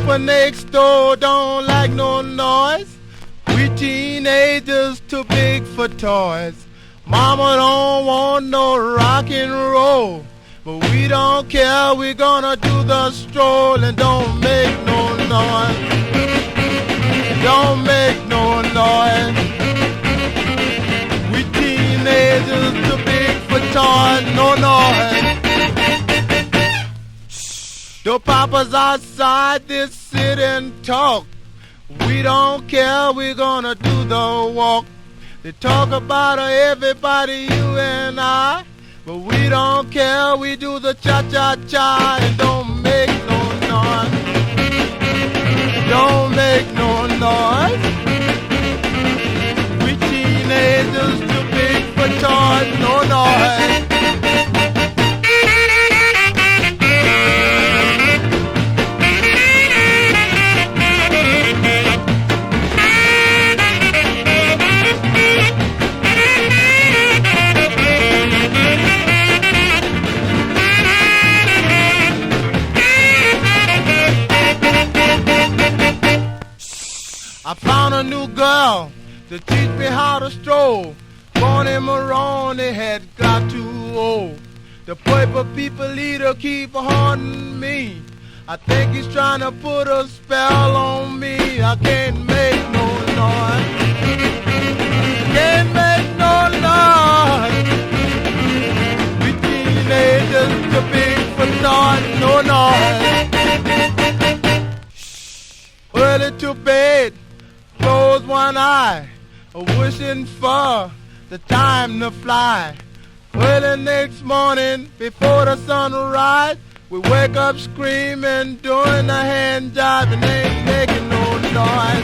people next door don't like no noise. We teenagers too big for toys. Mama don't want no rock and roll, but we don't care, we're gonna do the stroll and don't make no noise. Don't make no noise. We teenagers too big for toys, no noise. The papa's outside this sit and talk. We don't care, we're gonna do the walk. They talk about everybody, you and I, but we don't care, we do the cha-cha-cha and don't make no noise. Don't make no noise. We teenagers too big for toys, no noise. I found a new girl to teach me how to stroll. Born in Maroney, had got too old. The purple people leader keep haunting me. I think he's trying to put a spell on me. I can't make no noise. Can't make no noise. We teenagers too big for noise, no noise. Early to bed, close one eye, wishing for the time to fly. Early next morning, before the sun rise, we wake up screaming, doing a hand job and ain't making no noise.